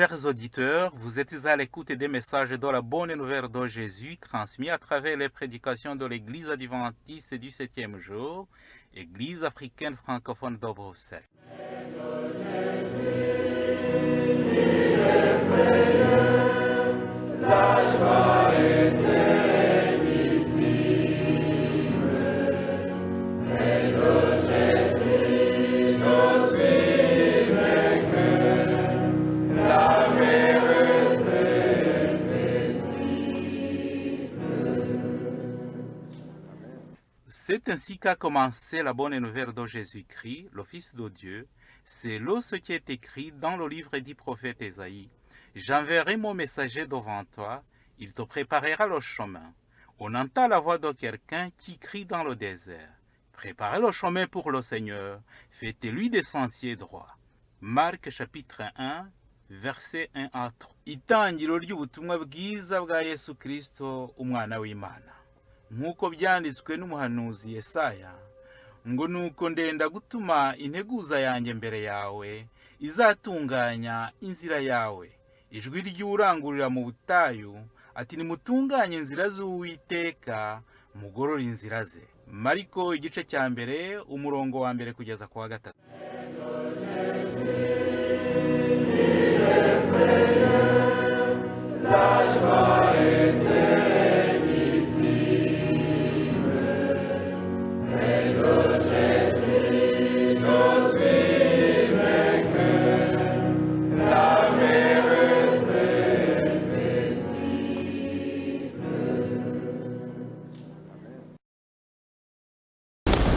Chers auditeurs, vous êtes à l'écoute des messages de la bonne nouvelle de Jésus transmis à travers les prédications de l'Église adventiste du 7e jour, Église africaine francophone de Bruxelles. C'est ainsi qu'a commencé la bonne nouvelle de Jésus-Christ, le Fils de Dieu. C'est là ce qui est écrit dans le livre du prophète Ésaïe. J'enverrai mon messager devant toi, il te préparera le chemin. On entend la voix de quelqu'un qui crie dans le désert. Préparez le chemin pour le Seigneur, faites-lui des sentiers droits. Marc chapitre 1, verset 1 à 3. Itangiro ry'ubutumwa bwiza bwa Yesu Kristo, umwana w'Imana. Nk'uko byanditswe n'umuhanuzi Yesaya, ngo nuko ndenda gutuma integuza yanjye mbere yawe, izatunganya inzira yawe. Ijwi ry'urangurira mu butayu, ati nimutunganye inzira z'Uwiteka, mugorore inzira ze. Mariko igice cya mbere, umurongo wa mbere kugeza ku wa 3.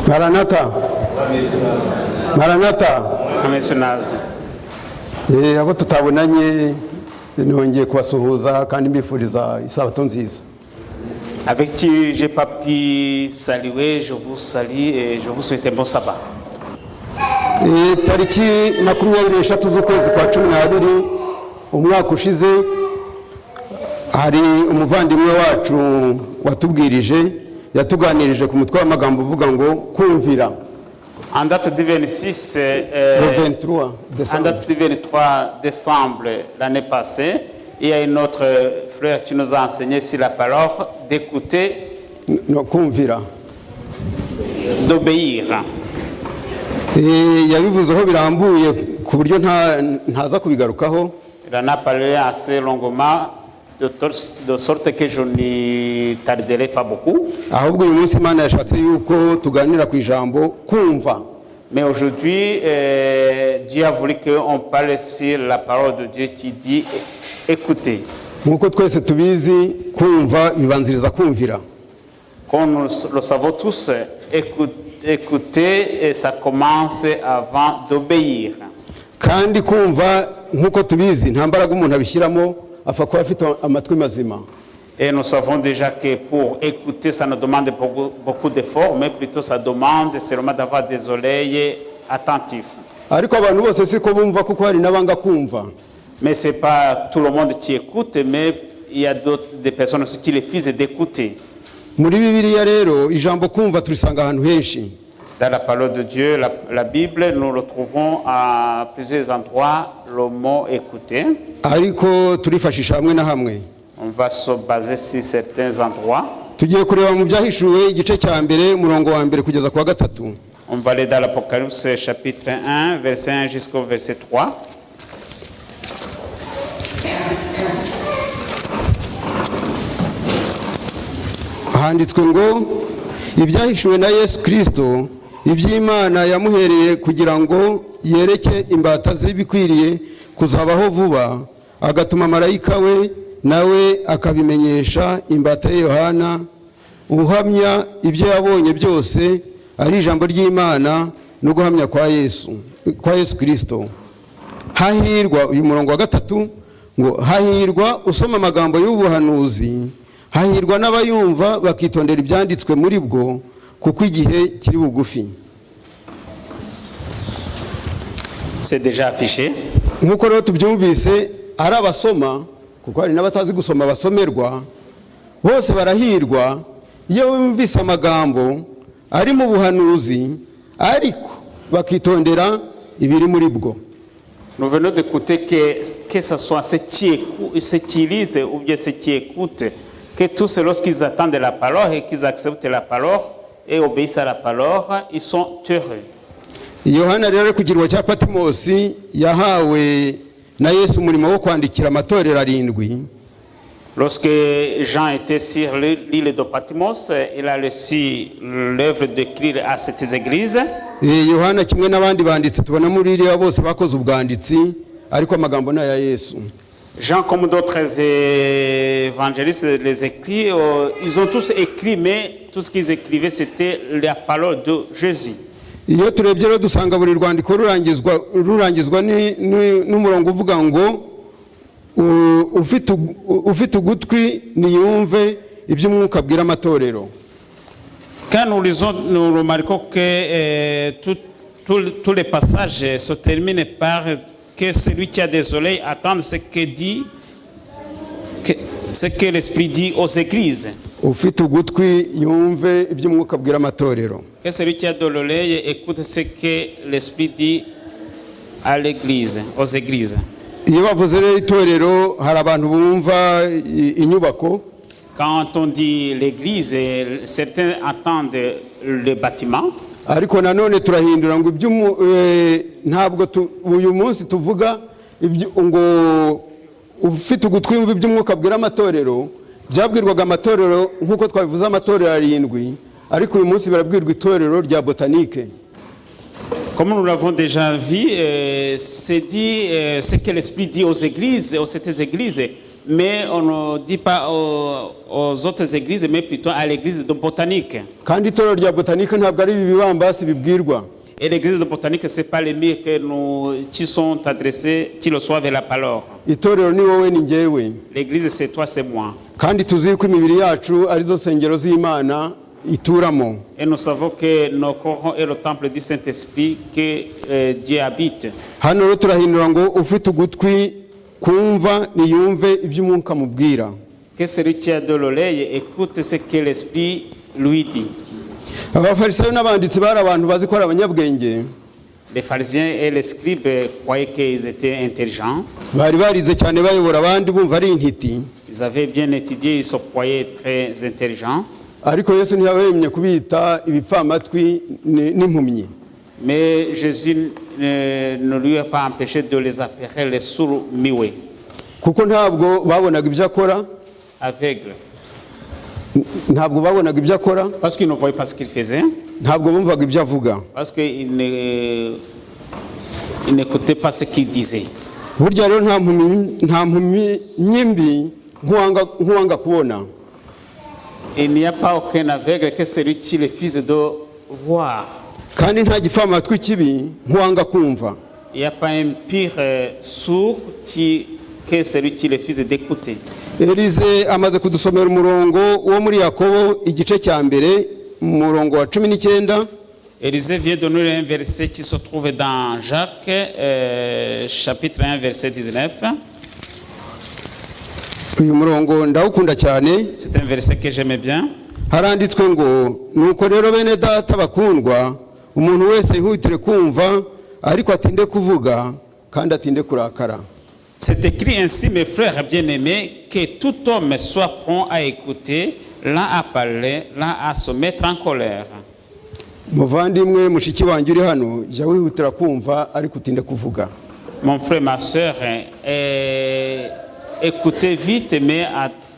Maranatha. Maranatha. Amesunazi. Abo tutabonanye nongeye kubasuhuza kandi mbifuriza isabato nziza. Avec qui j'ai pas pu saluer, je vous salue et je vous souhaite un bon sabbat. Tariki 23 z'ukwezi kwa 12 umwaka ushize hari umuvandimwe wacu watubwirije yatuganirije ku mutwe w'amagambo uvuga ngo kumvira. En date du 26 décembre l'année passée, il y a une autre frère qui nous a enseigné sur la parole d'écouter, kumvira, d'obéir. yabivuzeho birambuye ku buryo ntaza kubigarukaho. Il en a parlé assez longuement, de sorte que je n'y tarderai pas beaucoup. Ahubwo uyu munsi Imana yashatse yuko tuganira ku ijambo kumva. Mais aujourd'hui, Dieu a voulu qu'on parle sur la parole de Dieu qui dit écoutez. Nkuko twese tubizi kumva bibanziriza kumvira. Comme nous le savons tous, écouter et ça commence avant d'obéir. Kandi kumva nkuko tubizi nta mbaraga umuntu abishyiramo afa kuba afite amatwi mazima. Et nous savons déjà que pour écouter, ça nous demande beaucoup d'efforts, mais plutôt ça demande seulement d'avoir des oreilles attentifs. Ariko abantu bose siko bumva kuko hari nabanga kumva. Mais c'est pas tout le monde qui écoute, mais il y a des personnes aussi qui refusent d'écouter. Muri Bibiliya rero ijambo kumva turisanga ahantu henshi. Dans la parole de Dieu, la Bible, nous le trouvons à plusieurs endroits, le mot écouter. Ariko turifashisha hamwe na hamwe. On va se baser sur certains endroits. Tugiye kureba mu byahishuwe igice cya mbere umurongo wa mbere kugeza ku wa 3. On va aller dans l'Apocalypse chapitre 1, verset 1 jusqu'au verset 3. Handitswe ngo ibyahishuwe na Yesu Kristo iby'Imana yamuhereye kugira ngo yereke imbata zibikwiriye kuzabaho vuba, agatuma marayika we nawe akabimenyesha imbata ya Yohana uhamya ibyo yabonye byose ari ijambo ry'Imana no guhamya kwa Yesu Kristo. Hahirwa uyu murongo wa 3 ngo hahirwa usoma amagambo y'ubuhanuzi, hahirwa n'abayumva bakitondera ibyanditswe muri bwo kuko igihe kiri bugufi. C'est déjà affiché. Nkuko rero tubyumvise ari abasoma kuko hari n'abatazi gusoma basomerwa bose barahirwa iyo bumvise amagambo ari mu buhanuzi ariko bakitondera ibiri muri bwo. Nous venons d'écouter que ce soit ceux qui lisent ou bien ceux qui écoutent, que tous lorsqu'ils attendent la parole et qu'ils acceptent la parole et obéissent à la parole, ils sont heureux. yohana rero ku kirwa cya patimosi yahawe na yesu umurimo wo kwandikira amatorero arindwi. Lorsque Jean était sur l'île de Patmos, il a reçu l'œuvre d'écrire à cette église. yohana kimwe n'abandi banditsi tubona muri iriya bose bakoze ubwanditsi ariko amagambo ni aya yesu. Jean, comme d'autres évangélistes, les écrits, ils ont tous écrit, mais tout ce qu'ils écrivaient, c'était la parole de Jésus. iyo turebye rero dusanga buri rwandiko rurangizwa n'umurongo uvuga ngo ufite ugutwi niyumve ibyo umwuka abwira amatorero. Quand nous lisons, nous remarquons que tous les passages se terminent par que celui qui a des oreilles attende ce que l'Esprit dit aux églises. ufite ugutwi yumve ibyo umwuka abwira amatorero. Que celui qui a de l'oreille écoute ce que l'Esprit dit à l'église, aux églises. iyo bavuze rero itorero hari abantu bumva inyubako. Quand on dit l'église, certains attendent le bâtiment. ariko nanone turahindura ngo ntabwo uyu munsi tuvuga ngo ufite ugutwi yumva ibyo umwuka abwira amatorero. byabwirwaga amatorero nk'uko twabivuze amatorero arindwi, ariko uyu munsi barabwirwa itorero rya botanike. Comme nous l'avons déjà vu, c'est dit ce que l'Esprit dit aux églises, aux sept églises, mais on ne dit pas aux autres églises, mais plutôt à l'église de botanique. kandi itorero rya botanike ntabwo ari ibi bibambasi bibwirwa. Et l'église de botanique, ce n'est pas les murs que qui sont adressés, qui reçoivent la parole. itorero ni wowe ni njyewe. L'église, c'est toi, c'est moi. kandi tuzi ko imibiri yacu arizo nsengero z'Imana ituramo. Et nous savons que nos corps est le temple du Saint-Esprit que Dieu habite. hano rero turahindura ngo ufite ugutwi kumva niyumve ibyo umwuka amubwira. Que celui qui a de l'oreille écoute ce que l'Esprit lui dit. abafarisayo n'abanditsi bari abantu bazi ko ari abanyabwenge. Les pharisiens et les scribes croyaient qu'ils étaient intelligents. bari barize cyane bayobora abandi bumva ari intiti. Ils avaient bien étudié, ils se croyaient très intelligents. ariko yesu ntiyabemye kubita ibipfamatwi n'impumyi. Mais Jésus ne lui a pas empêché de les appeler les sourds-muets, kuko ntabwo babonaga ibyo akora. aveugles. ntabwo babonaga ibyo akora. Parce qu'ils ne voyaient pas ce qu'il faisait. ntabwo bumvaga ibyo avuga. Parce qu'ils n'écoutaient pas ce qu'il disait. burya rero nta mpumyi nyimbi nk'uwanga kubona. Il n'y a pas aucun aveugle que celui qui refuse de voir. kandi nta gipfamatwi kibi nk'uwanga kumva. Il n'y a pas un pire sourd que celui qui refuse d'écouter. Elize amaze kudusomera umurongo wo muri Yakobo igice cya mbere umurongo wa 19. Élisée vient de nous un verset qui se trouve dans Jacques, chapitre 1, verset 19. uyu murongo ndawukunda cyane. C'est un verset que j'aime bien. haranditswe ngo nuko rero bene data bakundwa umuntu wese yihutire kumva ariko atinde kuvuga kandi atinde kurakara. C'est écrit ainsi, mes frères bien-aimés, que tout homme soit prompt à écouter, lent à parler, lent à se mettre en colère. muvandimwe mushiki wanjye uri hano jya wihutira kumva ariko utinde kuvuga. Mon frère, ma soeur, écoutez vite, mais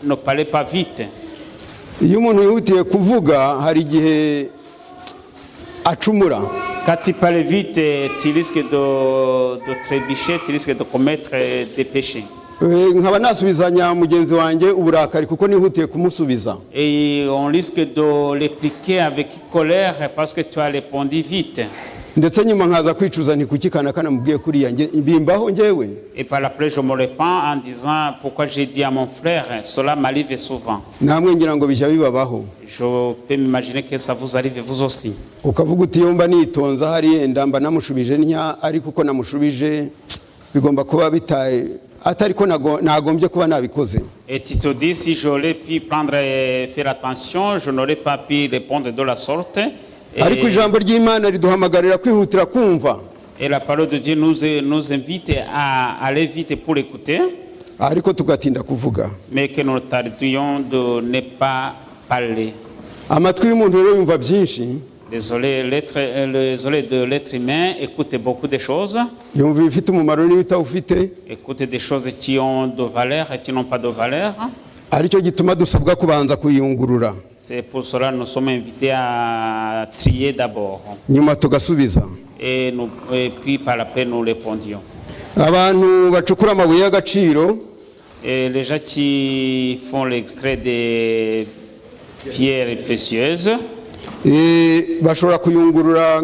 ne parlez pas vite. iyo umuntu yihutiye kuvuga hari igihe acumura. Quand tu parles vite, tu risques de trébucher, tu risques de commettre des péchés. nkaba nasubizanya mugenzi wanjye uburakari kuko nihutiye kumusubiza. Et on risque de répliquer avec colère parce que tu as répondu vite. ndetse nyuma nkaza kwicuza nti kuki kana mubwiye kuriya mbimbaho njyewe. Et par après je me répands en disant pourquoi j'ai dit à mon frère, cela m'arrive souvent. namwe ngira ngo bijya bibabaho. Je peux m'imaginer que ça vous arrive vous aussi. ukavuga uti iyo mba nitonza hari yenda mba namushubije ntya ariko uko namushubije bigomba kuba bitaye atari ko nagombye kuba nabikoze. Et tu te dis si j'aurais pu faire attention, je n'aurais pas pu répondre de la sorte. ariko ijambo ry'Imana riduhamagarira kwihutira kumva. Et la parole de Dieu nous invite à aller vite pour l'écouter, ariko tugatinda kuvuga. mais que nous tardions de ne pas parler. Amatwi y'umuntu rero yumva byinshi, Désolé de l'être humain, écoute beaucoup de choses, yumva ibifite umumaro n'ibitawufite, écoute des choses qui ont de valeur et qui n'ont pas de valeur. aricyo gituma dusabwa kubanza kuyungurura, C'est pour cela que nous sommes invités à trier d'abord. nyuma tugasubiza. Et puis par après nous répondions. Abantu bacukura amabuye y'agaciro Et les gens qui font l'extrait des pierres précieuses, bashobora kuyungurura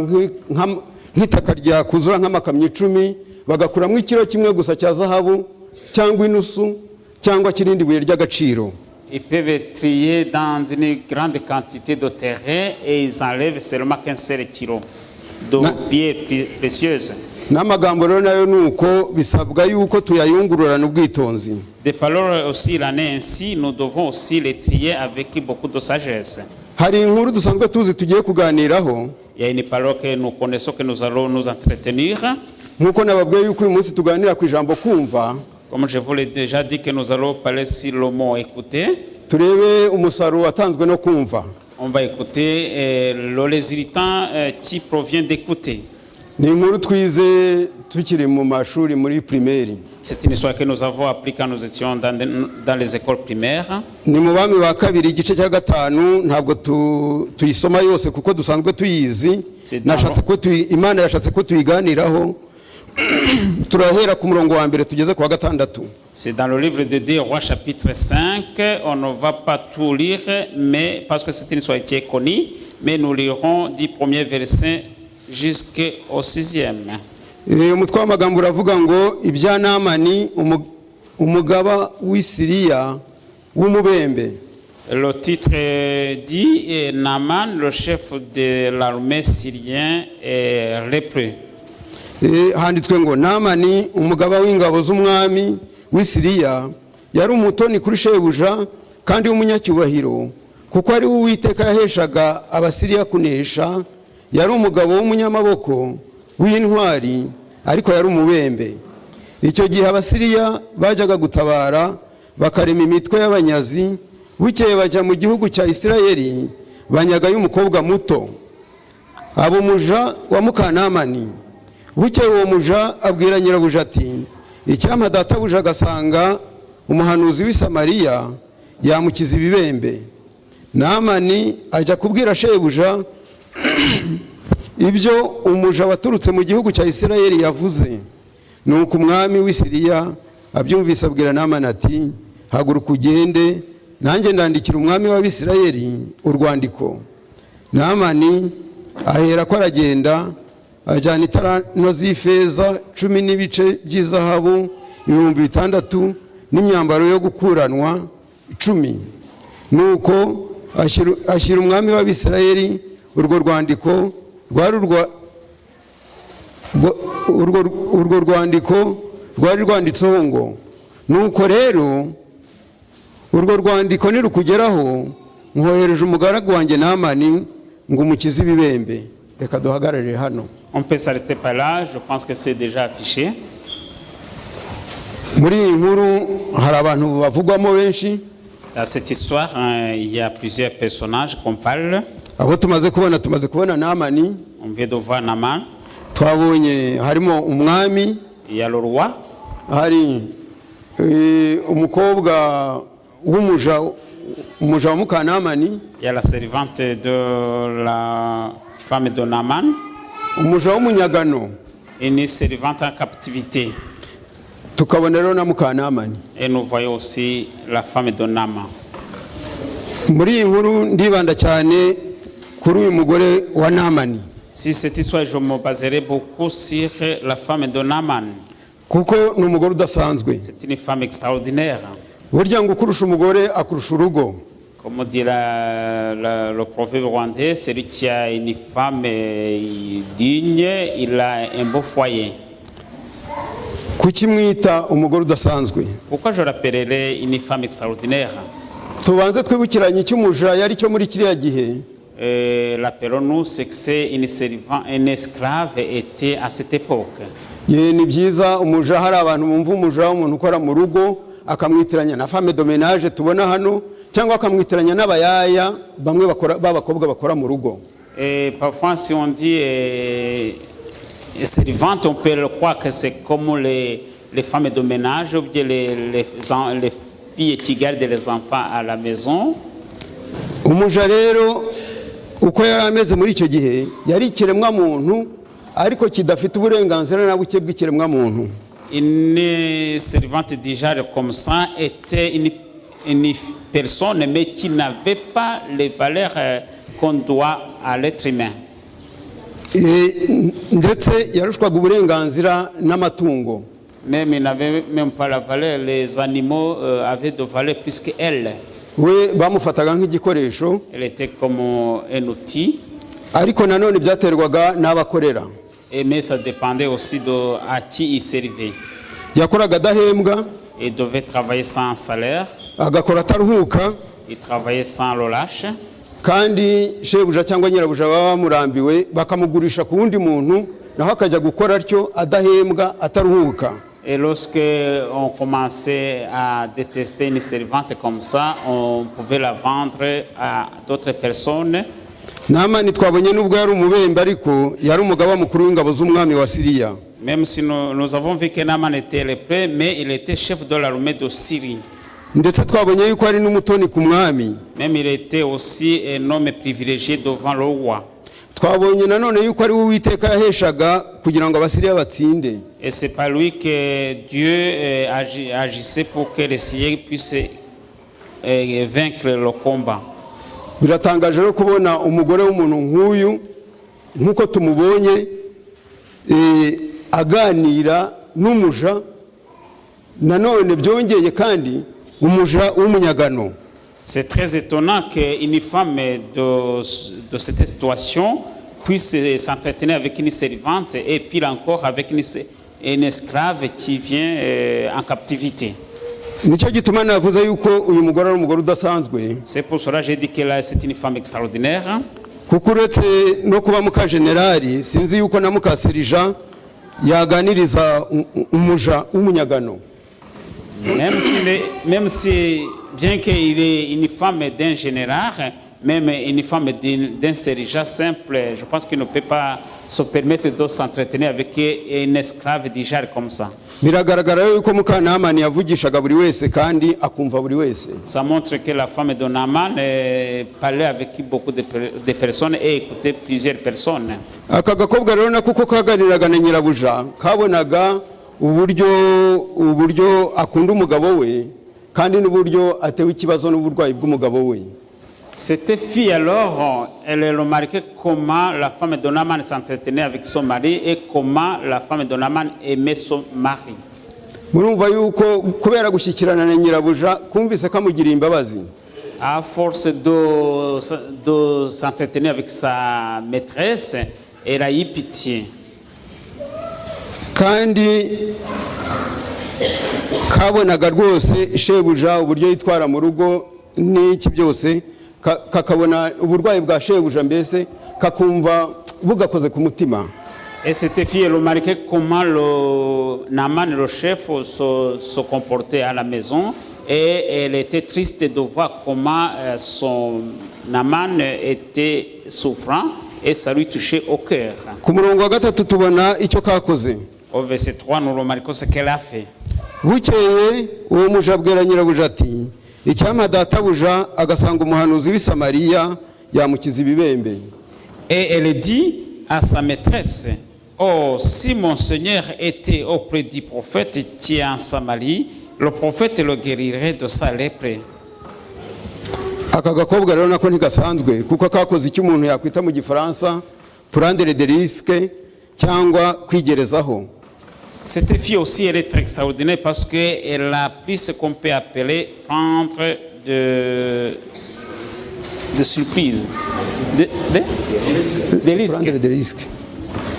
nk'itaka ryakuzura nk'amakamyo 10 bagakuramo ikiro kimwe gusa cya zahabu cyangwa inusu cyangwa kirindi buye ry'agaciro. ils peuvent trier dans une grande quantité de terrain et ils enlèvent seulement 15 seul kilo de pierres précieuses. N'amagambo rero nayo nuko bisabwa yuko tuyayungururana ubwitonzi. Des paroles aussi l'en est ainsi, nous devons aussi les trier avec beaucoup de sagesse. Hari inkuru dusanzwe tuzi tugiye kuganiraho. Il y a une parole que nous connaissons, que nous allons nous entretenir. Nkuko nababwiye yuko uyu munsi tuganira ku ijambo kumva. Comme je vous l'ai déjà dit, que nous allons parler sur le mot écouter. Turebe umusaruro watanzwe no kumva. On va écouter le résultat qui provient d'écouter. Ni inkuru twize tukiri mu mashuri muri primaire. C'est une histoire que nous avons appris quand nous étions dans les écoles primaires. Ni mu bami ba kabiri igice cya 5 ntabwo tuyisoma yose kuko dusanzwe tuyizi. Nashatse ko Imana yashatse ko tuyiganiraho. Turahera ku murongo wa mbere tugeze ku wa 6. C'est dans le livre de 2 Rois chapitre 5. On ne va pas tout lire, mais parce que c'est une histoire qui est connue, mais nous lirons du premier verset jusqu'au 6e. Umutwe w'amagambo uravuga ngo ibya Namani umugaba w'Isiriya w'umubembe. Le titre dit Naaman, le chef de l'armée syrien, est lépreux. Handitswe ngo Namani umugaba w'ingabo z'umwami w'Isiriya yari umutoni kuri shebuja kandi w'umunyacyubahiro kuko ari Uwiteka yaheshaga Abasiriya kunesha. Yari umugabo w'umunyamaboko w'intwari ariko yari umubembe. Icyo gihe Abasiriya bajyaga gutabara bakarema imitwe y'abanyazi, bukeye bajya mu gihugu cya Isirayeli banyagayo umukobwa muto abo umuja wa Mukanamani. Bukeye uwo muja abwira nyirabuja ati icyampa databuja agasanga umuhanuzi w'i Samariya yamukiza ibibembe. Namani ajya kubwira shebuja ibyo umuja waturutse mu gihugu cya Isirayeli yavuze. Nuko umwami w'Isiriya abyumvise abwira Namani ati haguruka ugende, nanjye ndandikira umwami w'Abisirayeli urwandiko. Namani ahera ko aragenda ajyana itarano z'ifeza 10 n'ibice by'izahabu 6,000 n'imyambaro yo gukuranwa 10. Nuko ashyira umwami w'Abisirayeli urwo rwandiko rwari rwanditseho ngo nuko rero urwo rwandiko nirukugeraho nkohereje umugaragu wanjye Namani ngo umukize ibibembe. Reka duhagarare hano. On peut s'arrêter par là, je pense que c'est déjà affiché. Muri iyi nkuru hari abantu bavugwamo benshi. Dans cette histoire, il y a plusieurs personnages qu'on parle. Abo tumaze kubona Namani. On vient de voir Naaman. Twabonye harimo umwami. Il y a le roi. Hari umukobwa w'umuja wa Mukanamani. Il y a la servante de la femme de Naaman. Umuja w'umunyagano. Une servante en captivité. Tukabona rero na Mukanamani. Et nous voyons aussi la femme de Naaman. Muri iyi nkuru ndibanda cyane kuri uyu mugore wa Namani. Si cette histoire, je me baserai beaucoup sur la femme de Naaman. Kuko ni umugore udasanzwe. C'est une femme extraordinaire. Burya ngo ukurusha umugore akurusha urugo. Comme dit le proverbe rwandais, celui qui a une femme digne, il a un beau foyer. Kuki mwita umugore udasanzwe? Pourquoi je l'appellerai une femme extraordinaire? Tubanze twibukiranye cy'umuja yari cyo muri kiriya gihe. l'appelons-nous, c'est que c'est une esclave était à cette époque. Ni byiza umuja, hari abantu bumva umuja w'umuntu ukora mu rugo akamwitiranya na femme de ménage tubona hano, cyangwa akamwitiranya n'abayaya bamwe b'abakobwa bakora mu rugo. Et parfois si on dit servante, on peut croire que c'est comme les femmes de ménage ou bien les filles qui gardent les enfants à la maison. Umuja rero uko yari ameze muri icyo gihe yari ikiremwa muntu ariko kidafite uburenganzira na buke bw'ikiremwa muntu. Une servante déjà comme ça était une personne mais qui n'avait pas les valeurs qu'on doit à l'être humain. Ndetse yarushwaga uburenganzira n'amatungo. Même il n'avait même pas la valeur, les animaux avaient de valeur plus qu'elle. We bamufataga nk'igikoresho. Elle était comme un outil. Ariko nanone byaterwaga n'abakorera. Mais ça dépendait aussi de à qui il servait. Yakoraga adahembwa. Il devait travailler sans salaire. Agakora ataruhuka. Il travaillait sans relâche. Kandi shebuja cyangwa nyirabuja baba bamurambiwe bakamugurisha ku wundi muntu naho akajya gukora atyo adahembwa ataruhuka. Et lorsque on commençait à détester une servante comme ça, on pouvait la vendre à d'autres personnes. Namani twabonye nubwo yari umubembe ariko yari umugaba mukuru w'ingabo z'umwami wa Syria. Même si nous avons vu que Naaman était lépreux, mais il était chef de l'armée de Syrie. Ndetse twabonye yuko ari n'umutoni ku mwami. Même il était aussi un homme privilégié devant le roi. Twabonye nanone yuko ari Uwiteka yaheshaga kugira ngo Abasiriya batsinde. Et c'est par lui que Dieu agissait pour que les Syriens puissent vaincre le combat. Biratangaje rero kubona umugore w'umuntu nk'uyu nk'uko tumubonye aganira n'umuja nanone byongeye kandi umuja w'umunyagano. C'est très étonnant qu'une femme de cette situation puisse s'entretenir avec une servante et puis encore avec une esclave qui vient en captivité. C'est pour cela que j'ai dit que là c'est une femme extraordinaire. Kuko uretse no kuba muka generali sinzi yuko na muka serija yaganiriza umuja w'umunyagano. Même si bien qu'il est une femme d'un général, même une femme d'un sergent simple, je pense qu'il ne peut pas se permettre de s'entretenir avec une esclave déjà comme ça. Ça montre que la femme de Naaman parlait avec beaucoup de personnes et écoutait plusieurs personnes. Uburyo akunda umugabo we kandi n'uburyo atewe ikibazo n'uburwayi bw'umugabo we. Cette fille alors, elle remarquait comment la femme de Naaman s'entretenait avec son mari et comment la femme de Naaman aimait son mari. Murumva yuko kubera gushyikirana na nyirabuja kumvise kamugiriye imbabazi. À force de s'entretenir avec sa maîtresse, elle a eu pitié. Kandi kabonaga rwose shebuja uburyo yitwara mu rugo n'iki byose kakabona uburwayi bwa shebuja mbese kakumva bugakoze ku mutima. Et cette fille remarquait comment Naaman, le chef, se comportait à la maison et elle était triste de voir comment son Naaman était souffrant et ça lui touchait au cœur. Ku murongo wa gatatu tubona icyo kakoze. Au verset 3, nous remarquons ce qu'elle a fait. Bukeye uwo muja abwira nyirabuja ati icyampa databuja agasanga umuhanuzi w'i Samariya yamukiza ibibembe. Et elle dit à sa maîtresse, oh, si mon Seigneur était auprès du prophète qui est en Samarie, le prophète le guérirait de sa lèpre. Aka gakobwa rero nako ntigasanzwe kuko kakoze icyo umuntu yakwita mu gifaransa prendre de risque cyangwa kwigerezaho. Cette fille aussi, elle est très extraordinaire parce qu'elle a pris ce qu'on peut appeler prendre de surprise, de risque.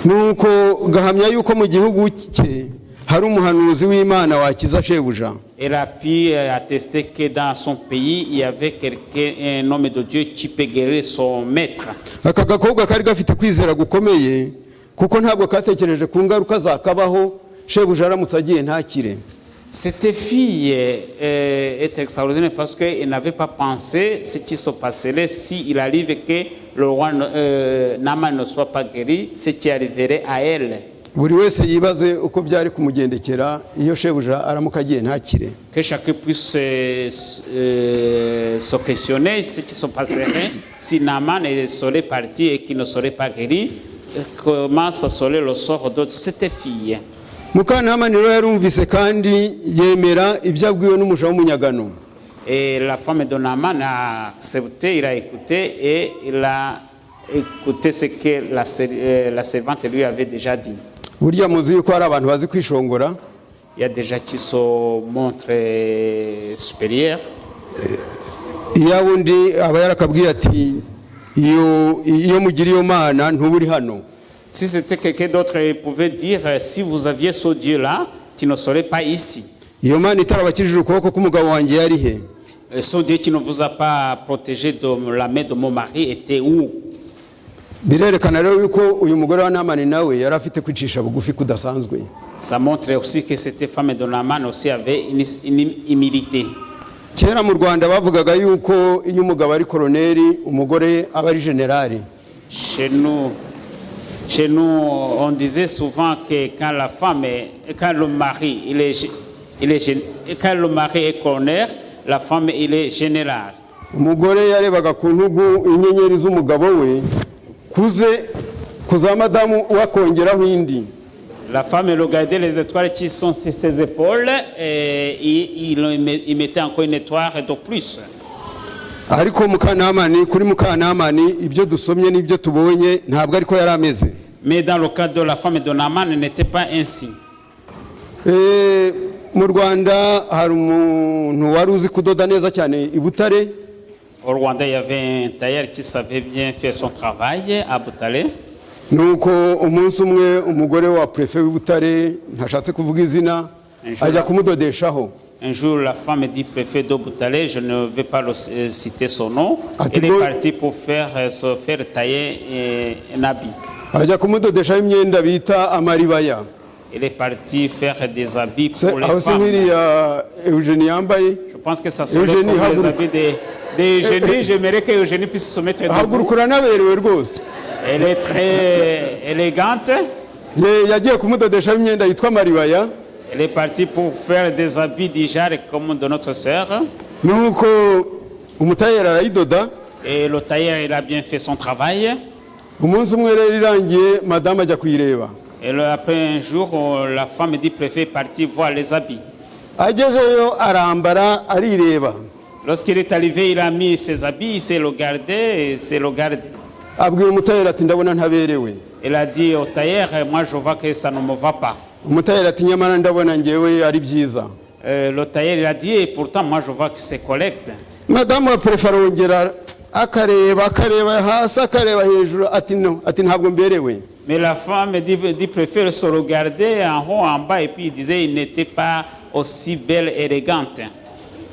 Nuko gahamya yuko mu gihugu cye hari umuhanuzi w'Imana wakiza shebuja. Elle a pu attester que dans son pays, il y avait quelqu'un, un homme de Dieu qui peut guérir son maître. Aka gakobwa kari gafite kwizera gukomeye kuko ntabwo katekereje ku ngaruka zakabaho shebuja aramutse agiye ntakire. Cette fille est extraordinaire parce qu'elle n'avait pas pensé ce qui se passerait s'il arrive que le roi Naaman ne soit pas guéri, ce qui arriverait à elle. Buri wese yibaze uko byari kumugendekera iyo shebuja aramuka agiye ntakire. Que chacun puisse se questionner ce qui se passerait si Naaman serait parti et qu'il ne serait pas guéri. Comment ça serait le sort de cette fille? Mukanamani rero yarumvise kandi yemera ibyo abwiwe n'umuja w'umunyagano. Et la femme de Naaman a accepté, il a écouté et il a écouté ce que la servante lui avait déjà dit. Burya muzi yuko hari abantu bazi kwishongora. Il y a déjà qui se montrent supérieurs. Iya wundi aba yarakabwiye ati iyo mugiriye Imana ntuburi hano. Si c'était quelqu'un d'autre, il pouvait dire, si vous aviez ce Dieu-là, tu ne serais pas ici. Iyo Mana itarabakijije ukuboko k'umugabo wanjye yari he? Ce Dieu qui ne vous a pas protégé de la main de mon mari était où? Birerekana rero yuko uyu mugore wa Naamani nawe yari afite kwicisha bugufi kudasanzwe. Ça montre aussi que cette femme de Naaman aussi avait une humilité. Kera mu Rwanda bavugaga yuko iyo umugabo ari koloneli umugore aba ari generali. Chez nous, on disait souvent que quand la femme, quand le mari, quand le mari est colonel, la femme il est général. Umugore yarebaga ku ntugu inyenyeri z'umugabo we kuza madamu wakongeraho indi. La femme regardait les étoiles qui sont sur ses épaules et il mettait encore une étoile de plus. Ariko Mukanamani kuri Mukanamani ibyo dusomye n'ibyo tubonye ntabwo ariko yari ameze. Mais dans le cas de la femme de Naaman n'était pas ainsi. Mu Rwanda hari umuntu wari uzi kudoda neza cyane i Butare. Au Rwanda il y avait un tailleur qui savait bien faire son travail à Butare. Nuko umunsi umwe umugore wa préfet w'i Butare ntashatse kuvuga izina ajya kumudodeshaho. Un jour, la femme dit préfet de Butare, je ne vais pas citer son nom, elle est partie pour se faire tailler un habit. Ajya kumudodeshaho imyenda bita amaribaya. Elle est partie faire des habits pour les femmes. Je pense que ça serait comme les habits d'Eugénie. J'aimerais que Eugénie puisse se mettre debout. Elle est très élégante. Elle est partie pour faire des habits d'Ijar comme de notre sœur. Et le tailleur il a bien fait son travail. Et après un jour, la femme dit préfet partie voir les habits. Lorsqu'il est arrivé, il a mis ses habits, il s'est regardé. Il a dit au tailleur, moi je vois que ça ne me va pas. Le tailleur il a dit, et pourtant moi je vois que c'est correct. Madame préfère Mais la femme dit préfère se regarder en haut, en bas, et puis il disait il n'était pas aussi belle et élégante.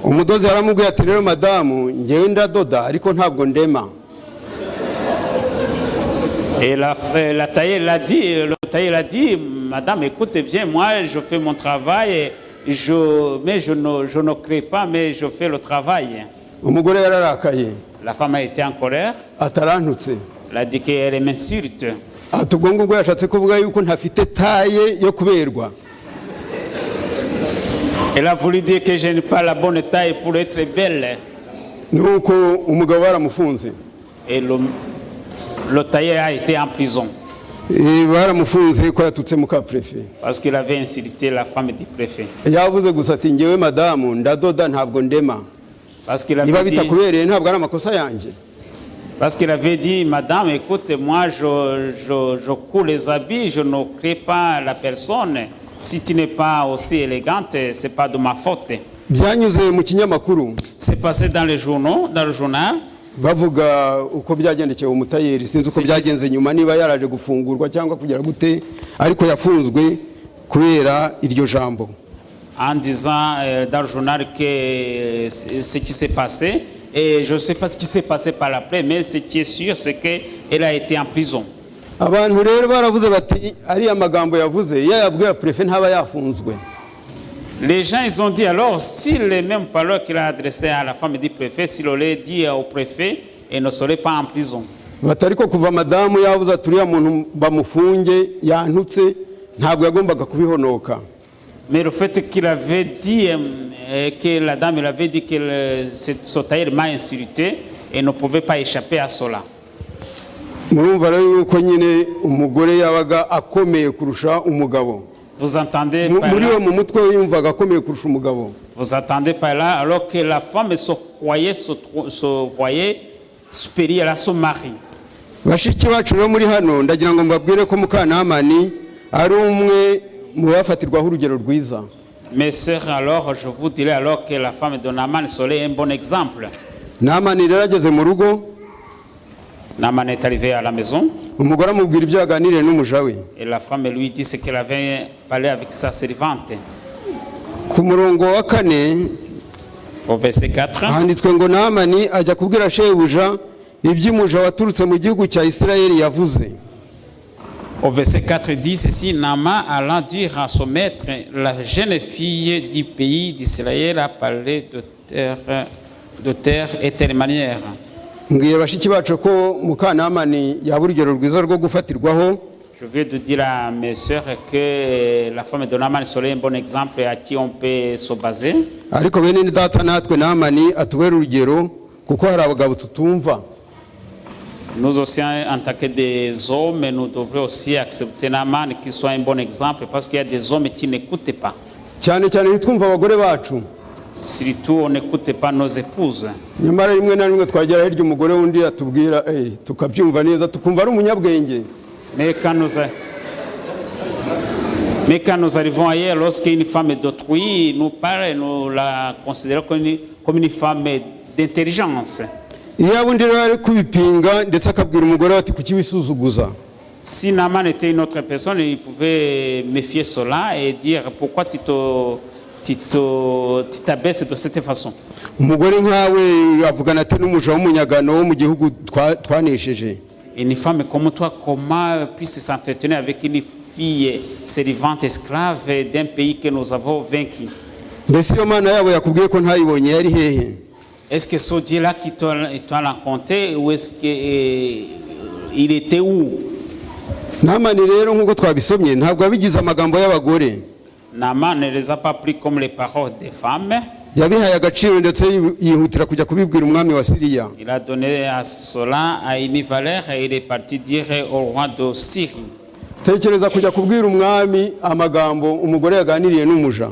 Umudozi yaramubwiye ati rero madamu ngenda doda ariko ntabwo ndema. Et le tailleur a dit, madame, écoutez bien, moi je fais mon travail, mais je ne crée pas, mais je fais le travail. Umugore yararakaye. La femme a été en colère. Atarantutse. Elle a dit qu'elle m'insulte. Atubwo ngo yashatse kuvuga yuko ntafite taille yo kuberwa. Elle a voulu dire que je n'ai pas la bonne taille pour être belle. Nuko umugabo baramufunze. Et le tailleur a été en prison. Baramufunze ko yatutse muka préfet. Parce qu'il avait insulté la femme du préfet. Yavuze gusa ati ngewe madamu ndadoda ntabwo ndema. Parce qu'il avait dit ntabwo ari amakosa yanjye. Parce qu'il avait dit, madame, écoute, moi je cours les habits, je ne crée pas la personne. Si tu n'es pas aussi élégante, c'est pas de ma faute. C'est passé dans les journaux, dans le journal. Bavuga uko byagendekeye umutayeri sinzi uko byagenze nyuma niba yaraje gufungurwa cyangwa kugira gute ariko yafunzwe kubera iryo jambo. En disant dans le journal que ce qui s'est passé, et je ne sais pas ce qui s'est passé par après, mais ce qui est sûr, c'est qu'elle a été en prison. Abantu rero baravuze bati ariya magambo yavuze yayabwira prefe ntaba yafunzwe. Les gens, ils ont dit alors, si les mêmes paroles qu'il a adressées à la femme du préfet, s'il l'aurait dit au préfet, elle ne serait pas en prison. Batariko kuva madamu yavuze ati uriya muntu bamufunge yantutse ntabwo yagombaga kubihonoka. Mais le fait qu'il avait dit, que la dame elle avait dit que son tailleur m'a insulté, et ne pouvait pas échapper à cela. Murumva rero yuko nyine umugore yabaga akomeye kurusha umugabo. Vous entendez par Muri là, we mu mutwe yumvaga akomeye kurusha umugabo. vous attendez par là, alors que la femme se voyait supérieure à son mari. Bashiki bacu rero muri hano ndagira ngo mbabwire ko Mukanamani ari umwe mu bafatirwaho urugero rwiza. Mes sœurs, alors, je vous dirais alors que la femme de Naaman serait un bon exemple. Naamani rero ageze mu rugo, Naaman est arrivé à la maison umugore amubwira ibyo yaganiriye n'umuja we. et la femme lui dit ce qu'elle avait parlé avec sa servante. Ku murongo wa 4 Au verset 4, handitswe ngo Naamani ajya kubwira shebuja iby'umuja waturutse mu gihugu cya Isirayeli yavuze. au verset 4 dit ceci, Naaman allant dire à son maître, la jeune fille du pays d'Israël a parlé de terre et telle manière. Ngiye bashiki bacu ko Mukanamani yaba urugero rwiza rwo gufatirwaho. Je viens de dire à mes sœurs que la femme de Naaman serait un bon exemple à qui on peut se baser. Ariko bene ni data natwe Naamani atubera urugero kuko hari abagabo tutumva. Nous aussi, en tant que des hommes, nous devrions aussi accepter Naaman qui soit un bon exemple parce qu'il y a des hommes qui n'écoutent pas. Cyane cyane nitwumva abagore bacu. Surtout, on n'écoute pas nos épouses. Nyamara rimwe na rimwe twagera hirya umugore wundi atubwira tukabyumva neza tukumva ari umunyabwenge. Mais quand nous arrivons ailleurs, lorsqu'une femme d'autrui nous parle, nous la considérons comme une femme d'intelligence. Iyo undi rero ari kubipinga ndetse akabwira umugore ati kuki wisuzuguza. Si Naaman était une autre personne, il pouvait méfier cela et dire pourquoi tu t'abaisses de cette façon. Umugore nkawe avugana ate n'umuja w'umunyagano wo mu gihugu twanesheje. Une femme comme toi, comment puisse s'entretenir avec une fille servante esclave d'un pays que nous avons vaincu? Mbese iyo Mana yabo yakubwiye ko ntayibonye yari hehe? Est-ce que ce Dieu-là qui t'a rencontré ou est-ce qu'il était où? Naamani rero nk'uko twabisomye ntabwo abigize amagambo y'abagore. Naaman ne les a pas pris comme les paroles des femmes. Yabihaye agaciro ndetse yihutira kujya kubibwira umwami wa Siriya. Il a donné à cela à une valeur et il est parti dire au roi de Syrie. Tekereza kujya kubwira umwami amagambo umugore yaganiriye n'umuja.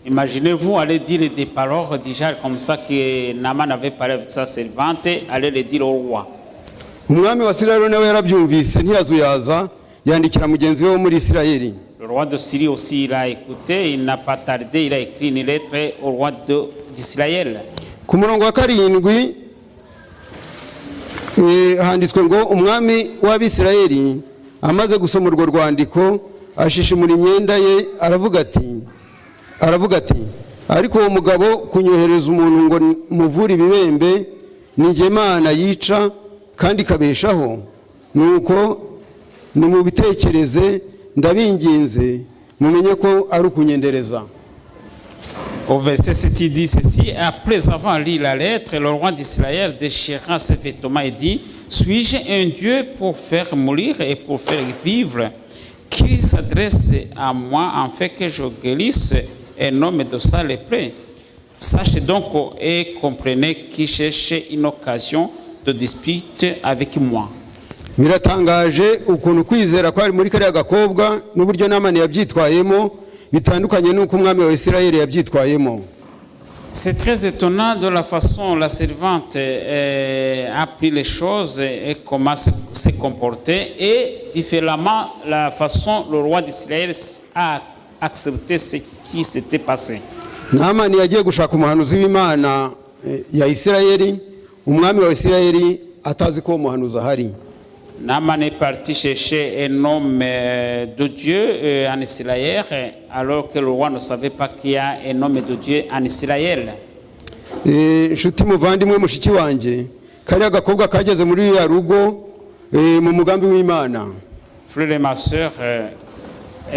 Imaginez-vous aller dire des paroles déjà comme ça que Naaman avait parlé avec sa servante, aller les dire au roi. Umwami wa Siriya nawe yarabyumvise ntiyazuyaza yandikira mugenzi we wo muri Isirayeli. Le roi de Syrie aussi il a écouté, il n'a pas tardé, il a écrit une lettre au roi d'Israël. Ku murongo wa 7 handitswe ngo umwami w'Abisirayeli amaze gusoma urwo rwandiko ashishimura imyenda ye aravuga ati ariko uwo mugabo kunyohereza umuntu ngo muvure ibibembe ni njye Mana yica kandi kabeshaho nuko nimubitekereze ndabinginze mumenye ko ari ukunyendereza. Au verset 7 il dit ceci, après avoir lu la lettre, le roi d'Israël déchira ses vêtements et dit, suis-je un Dieu pour faire mourir et pour faire vivre, qui s'adresse à moi en fait que je guérisse un homme de sa lépreux? Sachez donc et comprenez qui cherche une occasion de dispute avec moi. Biratangaje ukuntu kwizera kwari muri kariya gakobwa n'uburyo Naamani yabyitwayemo bitandukanye n'uko umwami wa Isirayeli yabyitwayemo. C'est très étonnant de la façon la servante a pris les choses et comment se comporter et différemment la façon le roi d'Israël a accepté ce qui s'était passé. Naamani yagiye gushaka umuhanuzi w'Imana ya Isirayeli, umwami wa Isirayeli atazi ko umuhanuzi ahari. Naaman est parti chercher un homme de Dieu en Israël, alors que le roi ne savait pas qu'il y a un homme de Dieu en Israël. inshuti muvandimwe mushiki wanjye kariya gakobwa kageze muri ya rugo mu mugambi w'Imana. Frère et ma sœur,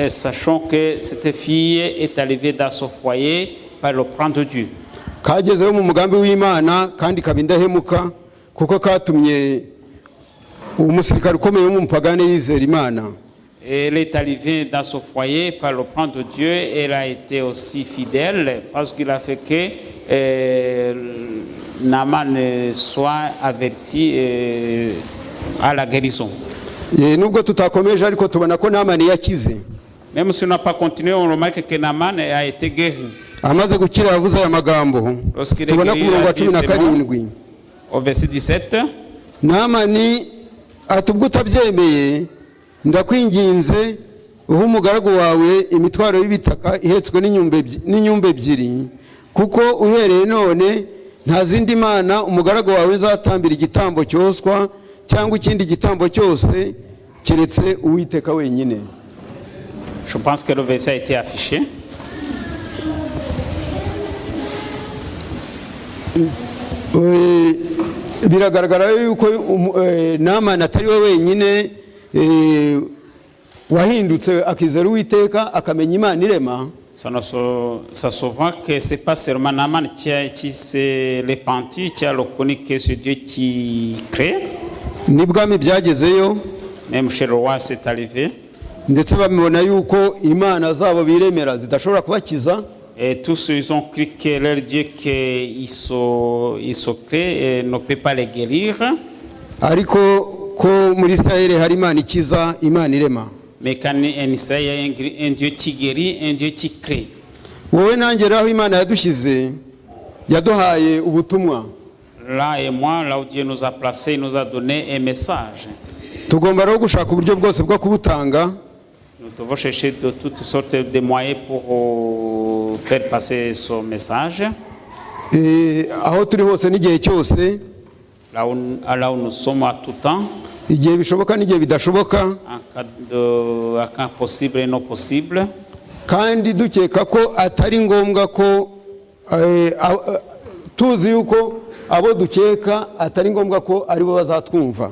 sachons que cette fille est arrivée dans son foyer par le plan de Dieu. Kagezeho mu mugambi w'Imana kandi kabindahemuka kuko katumye umusirikare ukomeye w'umupagane yizera Imana. Elle est arrivée dans son foyer par le plan de Dieu. Elle a été aussi fidèle parce qu'il a fait que Naaman soit averti à la guérison. Nubwo tutakomeje ariko tubona ko Naamani yakize. Même si on n'a pas continué, on remarque que Naaman a été guéri. Amaze gukira yavuze aya magambo. Tubona ku murongo wa 17 au verset 17. Naamani atubwo utabyemeye ndakwinginze uha umugaragu wawe imitwaro y'ibitaka ihetswe n'inyumba ebyiri kuko uhereye none nta zindi mana umugaragu wawe nzatambira igitambo cyoswa cyangwa ikindi gitambo cyose keretse Uwiteka wenyine. Je pense que le verset a été affiché. Biragaragara yuko Naamani atari we wenyine wahindutse akizera Uwiteka akamenya Imana irema. Ça se voit que ce n'est pas seulement Naaman qui s'est repenti, qui a reconnu que c'est Dieu qui crée. N'ibwami byagezeyo. Même chez le roi c'est arrivé. Ndetse bamubona yuko Imana zabo biremera zidashobora kubakiza. Et tous ils ont cru que leur Dieu qu'ils se créent ne peut pas les guérir. Ariko ko muri Israël hari Imana ikiza, Imana irema. Mais quand en Israël il y a un Dieu qui guérit, un Dieu qui crée. Wowe nanjye raho Imana yadushyize yaduhaye ubutumwa. Là et moi, là où Dieu nous a placés, il nous a donné un message. Tugomba rero gushaka uburyo bwose bwo kubutanga. Nous devons chercher de toutes sortes de moyens pour faire passer ce message. Aho turi hose n'igihe cyose. Là où nous sommes à tout temps. Igihe bishoboka n'igihe bidashoboka. En cas possible et non possible. Kandi dukeka ko atari ngombwa ko tuzi yuko abo dukeka atari ngombwa ko ari bo bazatwumva.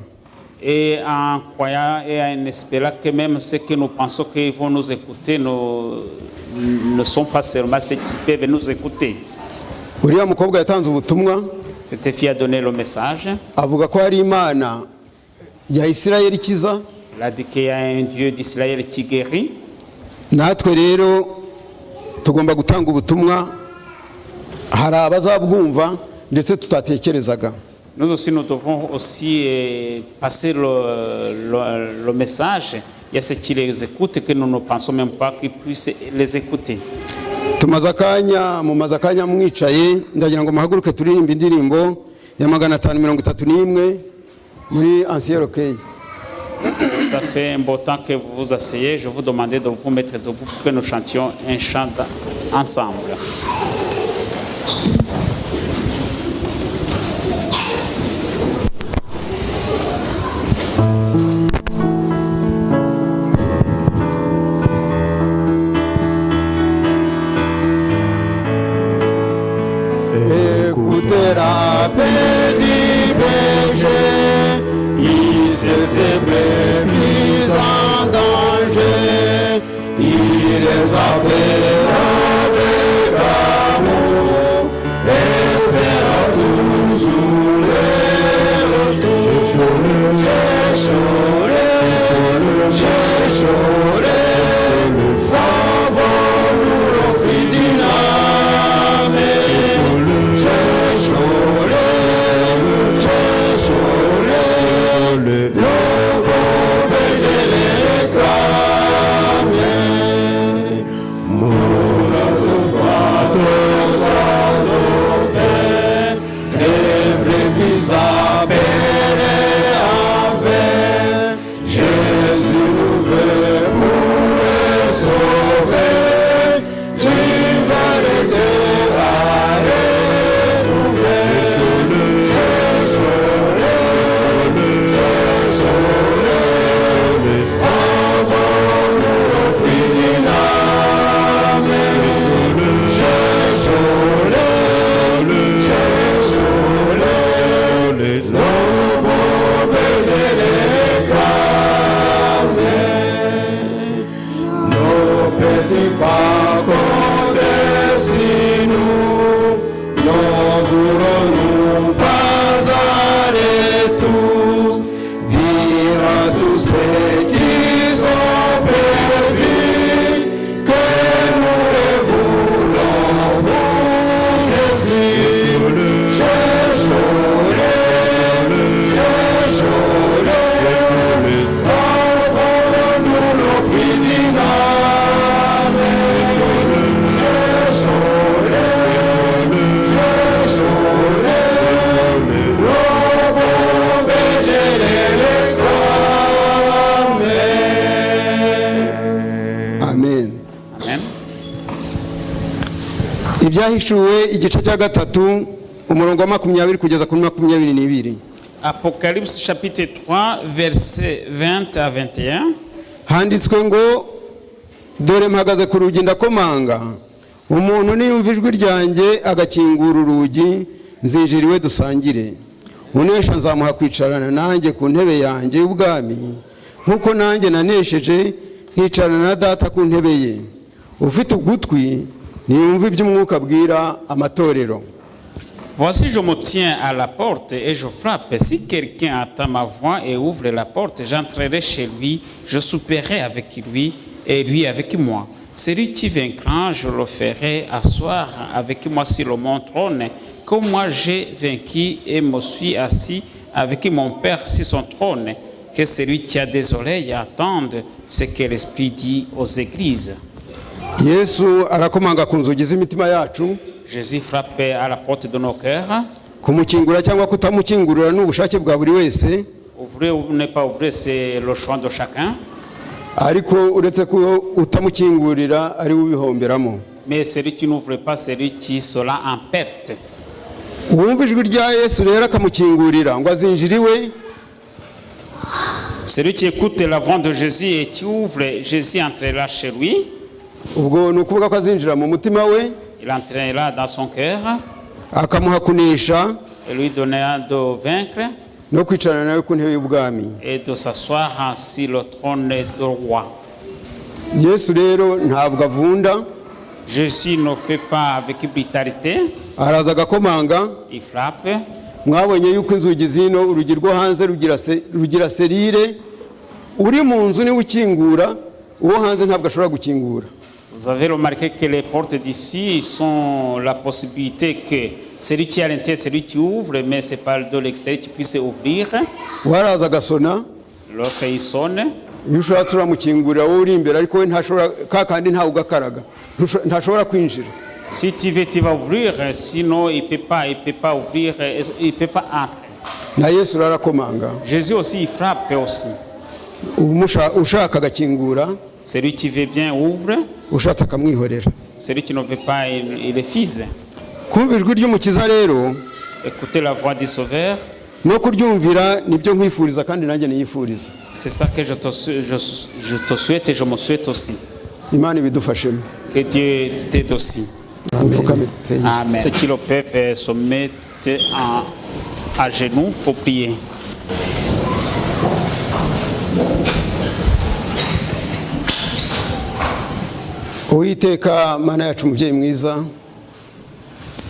Et en croyant et en espérant que même ceux que nous pensons qu'ils vont nous écouter ne sont pas seulement ceux qui peuvent nous écouter. Uriya mukobwa yatanze ubutumwa. Cette fille a donné le message. Avuga ko hari Imana ya Israël ikiza. Il a dit qu'il y a un Dieu d'Israël qui guérit. Natwe rero tugomba gutanga ubutumwa hari abazabwumva ndetse tutatekerezaga. Nous aussi nous devons aussi passer le message. Il y a ceux qui les écoutent que nous ne pensons même pas qu'ils puissent les écouter. Mumaze akanya mwicaye ndagira ngo muhaguruke turirimba indirimbo ya 531 muri Ancien Recueil. Ça fait un beau temps que vous vous asseyez. Je vous demandais de vous mettre debout pour que nous chantions un chant ensemble. Écoutez la paix du berger, il ses brebis en danger, il les appelle avec amour, espérant toujours les retours. Chercherez, savons-nous le prix d'une âme. Le bon berger les réclame. ceux qui sont perdus, que nous les voulons pour Jésus. Cherchons-les, sauvons-nous nos prix d'Imam. Amen. Amen. Ibyahishuwe igice cya gatatu umurongo wa 20 kugeza kuri 22. Apocalypse chapitre 3, versets 20 à 21. Handitswe ngo dore mpagaze ku rugi ndakomanga, umuntu niyumva ijwi ryanjye agakingura urugi, nzinjiriwe dusangire. Unesha nzamuha kwicarana nanjye ku ntebe yanjye y'ubwami, nkuko nanjye nanesheje nkicarana na data ku ntebe ye. Ufite ugutwi niyumva iby'umwuka abwira amatorero. Voici, je me tiens à la porte et je frappe. Si quelqu'un entend ma voix et ouvre la porte, j'entrerai chez lui, je souperai avec lui et lui avec moi. Celui qui vaincra, je le ferai asseoir avec moi sur mon trône, comme moi j'ai vaincu et me suis assis avec mon Père sur son trône. Que celui qui a des oreilles attende ce que l'Esprit dit aux églises. Yesu arakomanga ku nzugi z'imitima yacu. Jésus frappe à la porte de nos cœurs. Kumukingura cyangwa kutamukingurira n'ubushake bwa buri wese. Ouvrir ou ne pas ouvrir, c'est le choix de chacun. Ariko uretse ko utamukingurira ari ubihomberamo. Mais celui qui n'ouvre pas, celui qui sera en perte. Uwumva ijwi rya Yesu rero akamukingurira ngo azinjiriwe. Celui qui écoute la voix de Jésus et qui ouvre, Jésus entrera chez lui. Ubwo nukuvuga ko azinjira mu mutima we. Il entrera dans son cœur. Akamuha kunesha. Et lui donnera de vaincre. No kwicarana nawe ku ntebe y'ubwami. Et de s'asseoir sur le trône du roi. Yesu rero ntabwo avunda. Jésus ne fait pas avec brutalité. Araza agakomanga. Il frappe. Mwabonye yuko inzugi zino urugi rwo hanze rugira serire. Uri mu nzu ni ukingura, uwo hanze ntabwo ashobora gukingura. Vous avez remarqué que les portes d'ici sont la possibilité que celui qui est à l'intérieur, celui qui ouvre, mais c'est pas de l'extérieur qui puisse ouvrir. Waraza agasona. Lorsqu'il sonne. Iyo ushatse uramukingurira wowe uri imbere ariko we ntashobora kakandi ntawe ugakaraga. Ntashobora kwinjira. Si tu veux, tu vas ouvrir, sinon il peut pas ouvrir, il peut pas entrer. Na Yesu arakomanga. Jésus aussi il frappe aussi. Ushaka agakingura. Celui qui veut bien ouvre. Ushatse akamwihorera. Celui qui ne veut pas il refuse. Kumva ijwi ry'umukiza rero. Écoutez la voix du Sauveur. No kuryumvira nibyo nkwifuriza kandi nanjye niyifuriza. C'est ça que je te souhaite et je me souhaite aussi. Imana ibidufashemo. Que Dieu t'aide aussi. Amen. Ceux qui le peuvent se mettent à genoux pour prier. Uwiteka Mana yacu mubyeyi mwiza.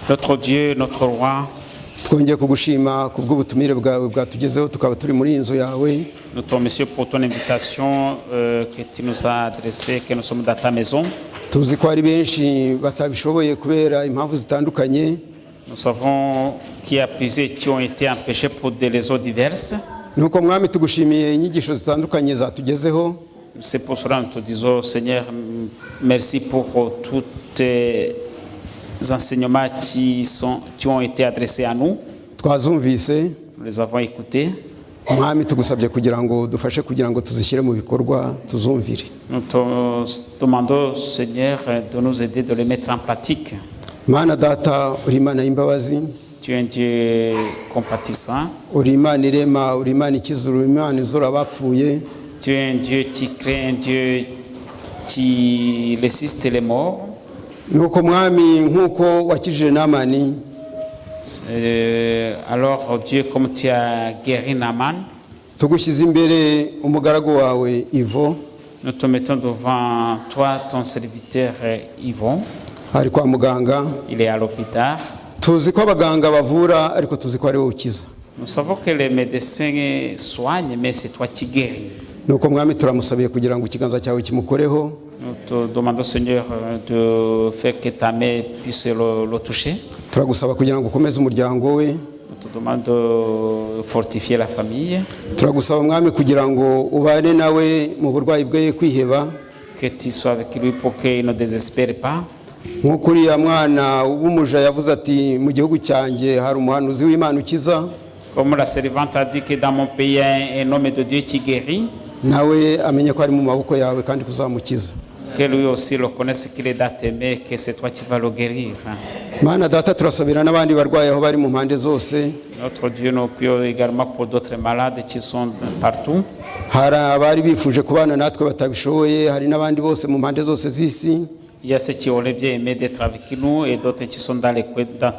Notre Dieu, notre roi. Twongeye kugushima kubw'ubutumire bwawe bwatugezeho tukaba turi muri inzu yawe. Nous te remercions pour ton invitation que tu nous as adressée, que nous sommes dans ta maison. Tuzi ko ari benshi batabishoboye kubera impamvu zitandukanye. Nous savons qu'il y a plusieurs qui ont été empêchés pour des raisons diverses. Nuko mwami tugushimiye inyigisho zitandukanye zatugezeho. C'est pour cela que nous te disons, Seigneur, merci pour tous tes enseignements qui ont été adressés à nous. Twazumvise. Nous les avons écoutés. Mwami tugusabye kugira ngo dufashe kugira ngo tuzishyire mu bikorwa tuzumvire. Nous te demandons, Seigneur, de nous aider de les mettre en pratique. Mana data uri Imana y'imbabazi. Tu es un Dieu compatissant. Uri Imana irema, uri Imana ikiza, uri Imana izura abapfuye. Tu es un Dieu qui crée, un Dieu qui ressuscite les morts. Nuko mwami nkuko wakijije Namani. Alors Dieu, comme tu as guéri Naaman, tugushyize imbere umugaragu wawe Ivo. Nous te mettons devant toi, ton serviteur Yvon. Ari kwa muganga. Il est à l'hôpital. Tuzi ko abaganga bavura ariko tuzi ko ari wowe ukiza. Nous savons que les médecins soignent, mais c'est toi qui guéris. nuko mwami turamusabiye kugira ngo ikiganza cyawe kimukoreho. Nous te demandons, Seigneur, de faire que ta main puisse le toucher. Turagusaba kugira ngo ukomeze umuryango we. Nous te demandons de fortifier la famille. Turagusaba mwami kugira ngo ubane nawe mu burwayi bwe kwiheba. Que tu sois avec lui pour qu'il ne désespère pas. Nk'uko uriya mwana w'umuja yavuze ati mu gihugu cyanjye hari umuhanuzi w'Imana ukiza. Comme la servante a dit que dans mon pays il y a un homme de Dieu qui guérit. Nawe amenye ko ari mu maboko yawe kandi kuzamukiza. Que lui aussi le connaisse qu'il est dans tes mains, que c'est toi qui vas le guérir. Mana data turasabira n'abandi barwayi aho bari mu mpande zose. Notre Dieu, nous prions également pour d'autres malades qui sont partout. Hari abari bifuje kubana natwe batabishoboye, hari n'abandi bose mu mpande zose z'isi. Il y a ceux qui auraient bien aimé d'être avec nous et d'autres qui sont dans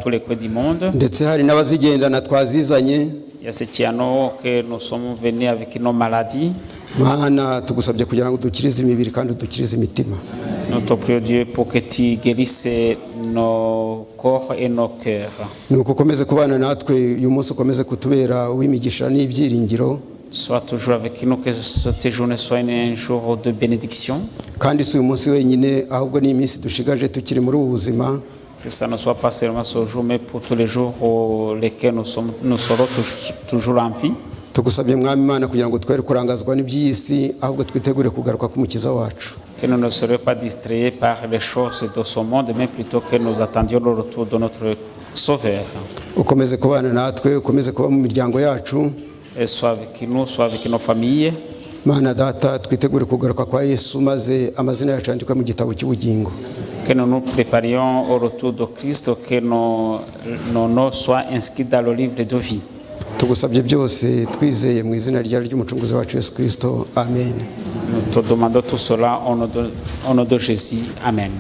tous les coins du monde. Ndetse hari n'abazigendana twazizanye. Il y a ceux qui en ont que nous sommes venus avec nos maladies. Mana tugusabye kugira ngo dukirize imibiri kandi dukirize imitima. Nous te prions Dieu pour que tu guérisses nos corps et nos cœurs. Nuko ukomeze kubana natwe uyu munsi ukomeze kutubera uw'imigisha n'ibyiringiro. Sois toujours avec nous, que cette journée soit un jour de bénédiction. Kandi si uyu munsi wenyine ahubwo ni iminsi dushigaje tukiri muri ubu buzima. Que ça ne soit pas seulement ce jour, mais pour tous les jours lesquels nous serons toujours en vie. Tugusabye mwami Imana kugira ngo twere kurangazwa n'iby'isi ahubwo twitegure kugaruka k'umukiza wacu. Que nous ne serions pas distraits par les choses de ce monde, mais plutôt que nous attendions le retour de notre Sauveur. Ukomeze kubana natwe, ukomeze kuba mu miryango yacu. Et soit avec nous, soit avec nos familles. Mana data twitegure kugaruka kwa Yesu maze amazina yacu yandikwe mu gitabo cy'ubugingo. Que nous nous préparions au retour de Christ, que nos noms soient inscrits dans le livre de vie. Tugusabye byose twizeye mu izina ry'umucunguzi wacu Yesu Kristo. Amen. Nous te demandons tout cela au nom de Jésus. Amen.